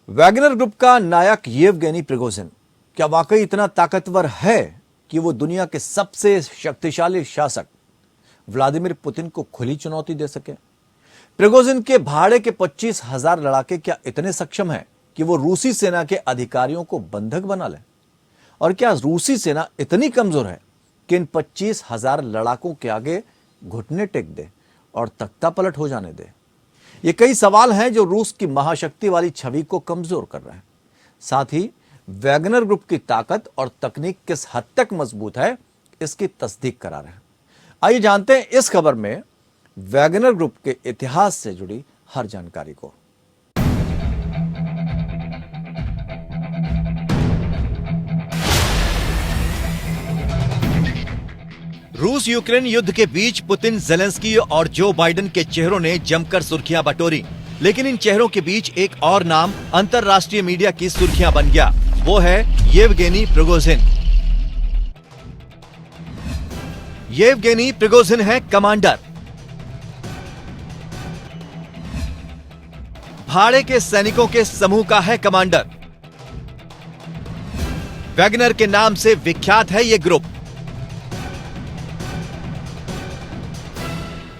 Wagner group का नायक Yevgeny Prigozhin क्या वाकई इतना ताकतवर है कि वो दुनिया के सबसे शक्तिशाली शासक व्लादिमीर पुतिन को खुली चुनौती दे सके? प्रिगोजिन के भाड़े के 25,000 लड़ाके क्या इतने सक्षम हैं कि वो रूसी सेना के अधिकारियों को बंधक बना लें? और क्या रूसी सेना इतनी कमजोर है कि इन 25,000 लड़ाकों के आगे घुटने टेक दे और तख्ता पलट हो जाने दे? ये कई सवाल हैं जो रूस की महाशक्ति वाली छवि को कमजोर कर रहे हैं। साथ ही वैगनर ग्रुप की ताकत और तकनीक किस हद तक मजबूत है, इसकी तस्दीक करा रहे हैं। आइए जानते हैं इस खबर में वैगनर ग्रुप के इतिहास से जुड़ी हर जानकारी को। रूस यूक्रेन युद्ध के बीच पुतिन, जेलेंस्की और जो बाइडेन के चेहरों ने जमकर सुर्खियां बटोरी, लेकिन इन चेहरों के बीच एक और नाम अंतर्राष्ट्रीय मीडिया की सुर्खियां बन गया। वो है येवगेनी प्रिगोजिन। येवगेनी प्रिगोजिन है कमांडर। भाड़े के सैनिकों के समूह का है कमांडर। वैगनर के नाम से विख्यात है ये ग्रुप।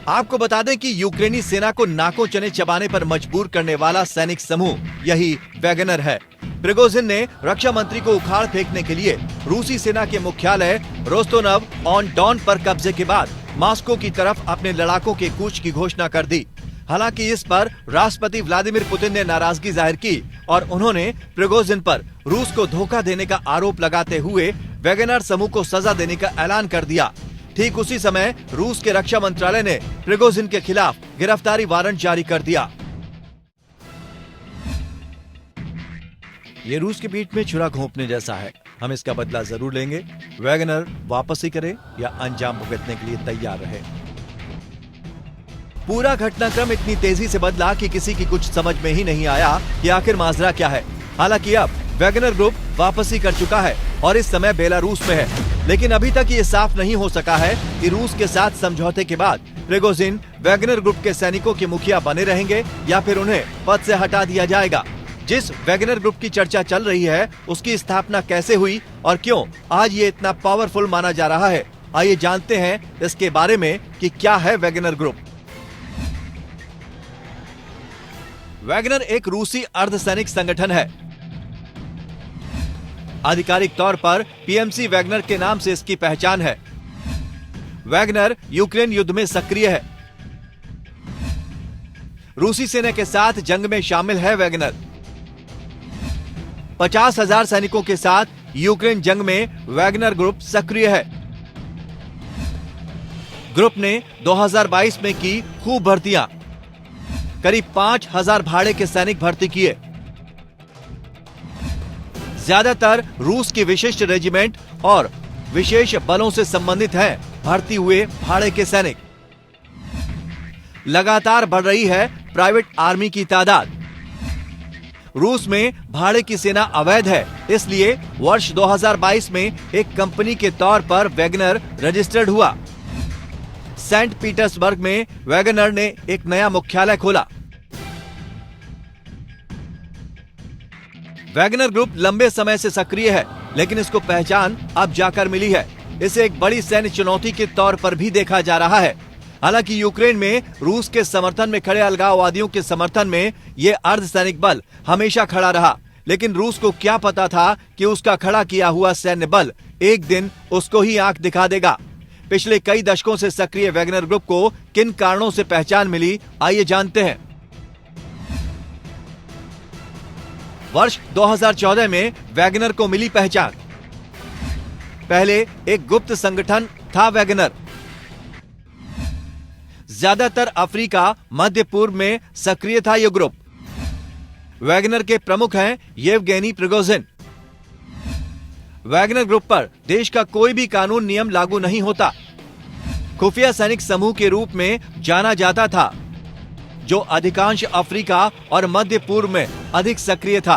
आपको बता दें कि यूक्रेनी सेना को नाकों चने चबाने पर मजबूर करने वाला सैनिक समूह यही वैगनर है। प्रिगोजिन ने रक्षा मंत्री को उखाड़ फेंकने के लिए रूसी सेना के मुख्यालय रोस्तोनव ऑन डॉन पर कब्जे के बाद मॉस्को की तरफ अपने लड़ाकों के कूच की घोषणा कर दी। हालांकि इस पर राष्ट्रपति व्लादिमीर पुतिन ने नाराजगी जाहिर की और उन्होंने प्रिगोजिन पर रूस को धोखा देने का आरोप लगाते हुए वैगनर समूह को सजा देने का ऐलान कर दिया। ठीक उसी समय रूस के रक्षा मंत्रालय ने प्रिगोजिन के खिलाफ गिरफ्तारी वारंट जारी कर दिया। ये रूस की पीठ में छुरा घोंपने जैसा है। हम इसका बदला जरूर लेंगे। वैगनर वापसी करे या अंजाम भुगतने के लिए तैयार रहे। पूरा घटनाक्रम इतनी तेजी से बदला कि किसी की कुछ समझ में ही नहीं आया कि आखिर माजरा क्या है। हालांकि अब वैगनर ग्रुप वापसी कर चुका है और इस समय बेलारूस में है, लेकिन अभी तक ये साफ नहीं हो सका है कि रूस के साथ समझौते के बाद प्रिगोजिन वैगनर ग्रुप के सैनिकों के मुखिया बने रहेंगे या फिर उन्हें पद से हटा दिया जाएगा। जिस वैगनर ग्रुप की चर्चा चल रही है, उसकी स्थापना कैसे हुई और क्यों आज ये इतना पावरफुल माना जा रहा है, आइए जानते हैं इसके बारे में कि क्या है वैगनर ग्रुप। वैगनर एक रूसी अर्धसैनिक संगठन है। आधिकारिक तौर पर पीएमसी वैगनर के नाम से इसकी पहचान है। वैगनर यूक्रेन युद्ध में सक्रिय है। रूसी सेना के साथ जंग में शामिल है वैगनर। 50,000 सैनिकों के साथ यूक्रेन जंग में वैगनर ग्रुप सक्रिय है। ग्रुप ने 2022 में की खूब भर्तियां। करीब 5,000 भाड़े के सैनिक भर्ती किए। ज्यादातर रूस की विशिष्ट रेजिमेंट और विशेष बलों से संबंधित हैं भर्ती हुए भाड़े के सैनिक। लगातार बढ़ रही है प्राइवेट आर्मी की तादाद। रूस में भाड़े की सेना अवैध है, इसलिए वर्ष 2022 में एक कंपनी के तौर पर वैगनर रजिस्टर्ड हुआ। सेंट पीटर्सबर्ग में वैगनर ने एक नया मुख्यालय खोला। वैगनर ग्रुप लंबे समय से सक्रिय है, लेकिन इसको पहचान अब जाकर मिली है। इसे एक बड़ी सैन्य चुनौती के तौर पर भी देखा जा रहा है। हालांकि यूक्रेन में रूस के समर्थन में खड़े अलगाववादियों के समर्थन में ये अर्धसैनिक बल हमेशा खड़ा रहा, लेकिन रूस को क्या पता था कि उसका खड़ा किया हुआ सैन्य बल एक दिन उसको ही आंख दिखा देगा। पिछले कई दशकों से सक्रिय वैगनर ग्रुप को किन कारणों से पहचान मिली, आइए जानते हैं। वर्ष 2014 में वैगनर को मिली पहचान। पहले एक गुप्त संगठन था वैगनर। ज्यादातर अफ्रीका, मध्य पूर्व में सक्रिय था यह ग्रुप। वैगनर के प्रमुख हैं येवगेनी प्रिगोजिन। वैगनर ग्रुप पर देश का कोई भी कानून नियम लागू नहीं होता। खुफिया सैनिक समूह के रूप में जाना जाता था, जो अधिकांश अफ्रीका और मध्य पूर्व में अधिक सक्रिय था।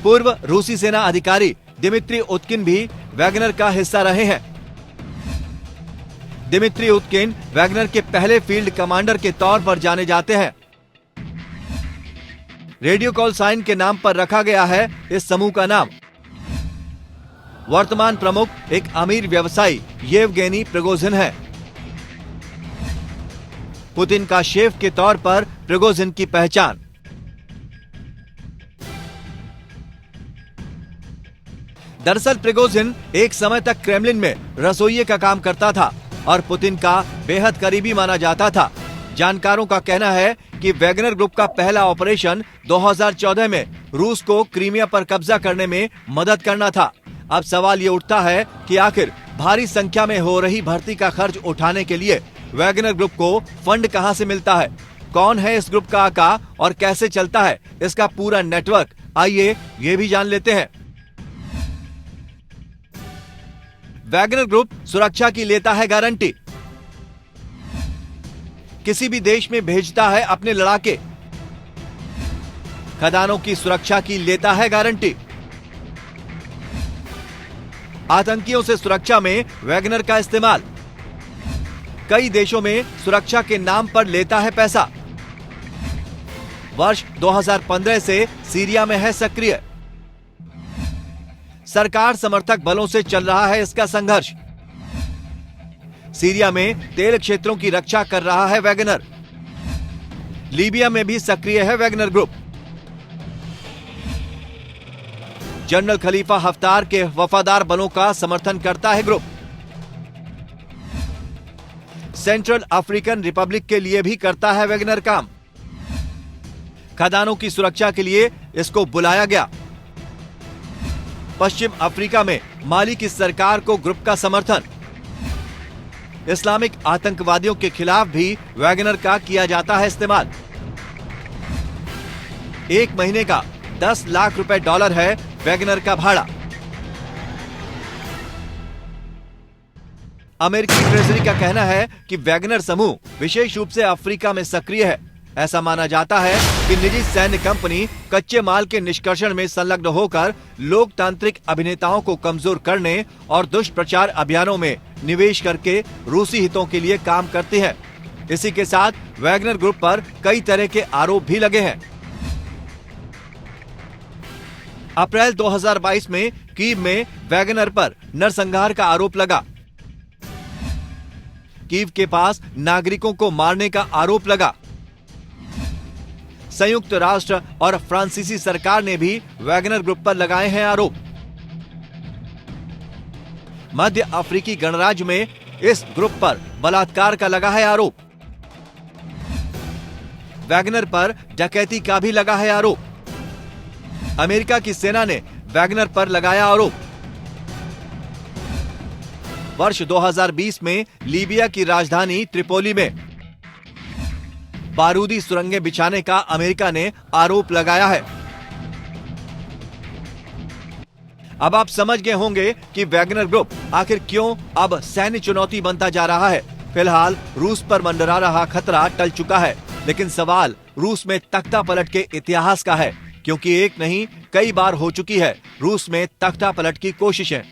पूर्व रूसी सेना अधिकारी दिमित्री उत्किन भी वैगनर का हिस्सा रहे हैं। दिमित्री उत्किन वैगनर के पहले फील्ड कमांडर के तौर पर जाने जाते हैं। रेडियो कॉल साइन के नाम पर रखा गया है इस समूह का नाम। वर्तमान प्रमुख एक अमीर व्यवसायी येवगेनी प्रिगोजिन है। पुतिन का शेफ के तौर पर प्रिगोजिन की पहचान। दरअसल प्रिगोजिन एक समय तक क्रेमलिन में रसोइये का काम करता था और पुतिन का बेहद करीबी माना जाता था। जानकारों का कहना है कि वैगनर ग्रुप का पहला ऑपरेशन 2014 में रूस को क्रीमिया पर कब्जा करने में मदद करना था। अब सवाल ये उठता है कि आखिर भारी संख्या में हो रही भर्ती का खर्च उठाने के लिए वैगनर ग्रुप को फंड कहां से मिलता है, कौन है इस ग्रुप का आका और कैसे चलता है इसका पूरा नेटवर्क, आइए ये भी जान लेते हैं। वैगनर ग्रुप सुरक्षा की लेता है गारंटी। किसी भी देश में भेजता है अपने लड़ाके। खदानों की सुरक्षा की लेता है गारंटी। आतंकियों से सुरक्षा में वैगनर का इस्तेमाल। कई देशों में सुरक्षा के नाम पर लेता है पैसा। वर्ष 2015 से सीरिया में है सक्रिय। सरकार समर्थक बलों से चल रहा है इसका संघर्ष। सीरिया में तेल क्षेत्रों की रक्षा कर रहा है वैगनर। लीबिया में भी सक्रिय है Wagner group. General Khalifa Haftar के वफादार बलों का समर्थन करता है ग्रुप। सेंट्रल अफ्रीकन रिपब्लिक के लिए भी करता है वैगनर काम। खदानों की सुरक्षा के लिए इसको बुलाया गया। पश्चिम अफ्रीका में माली की सरकार को ग्रुप का समर्थन। इस्लामिक आतंकवादियों के खिलाफ भी वैगनर का किया जाता है इस्तेमाल। एक महीने का 10 लाख रुपए डॉलर है वैगनर का भाड़ा। अमेरिकी ट्रेजरी का कहना है कि वैगनर समूह विशेष रूप से अफ्रीका में सक्रिय है। ऐसा माना जाता है कि निजी सैन्य कंपनी कच्चे माल के निष्कर्षण में संलग्न होकर लोकतांत्रिक अभिनेताओं को कमजोर करने और दुष्प्रचार अभियानों में निवेश करके रूसी हितों के लिए काम करती है। इसी के साथ वैगनर ग्रुप पर कई तरह के आरोप भी लगे हैं। अप्रैल 2022 में कीव में वैगनर पर नरसंहार का आरोप लगा। कीव के पास नागरिकों को मारने का आरोप लगा। संयुक्त राष्ट्र और फ्रांसीसी सरकार ने भी वैगनर ग्रुप पर लगाए हैं आरोप। मध्य अफ्रीकी गणराज्य में इस ग्रुप पर बलात्कार का लगा है आरोप। वैगनर पर डकैती का भी लगा है आरोप। अमेरिका की सेना ने वैगनर पर लगाया आरोप। वर्ष 2020 में लीबिया की राजधानी त्रिपोली में बारूदी सुरंगें बिछाने का अमेरिका ने आरोप लगाया है। अब आप समझ गए होंगे कि वैगनर ग्रुप आखिर क्यों अब सैन्य चुनौती बनता जा रहा है। फिलहाल रूस पर मंडरा रहा खतरा टल चुका है, लेकिन सवाल रूस में तख्ता पलट के इतिहास का है, क्योंकि एक नहीं कई बार हो चुकी है रूस में तख्ता पलट की कोशिशें।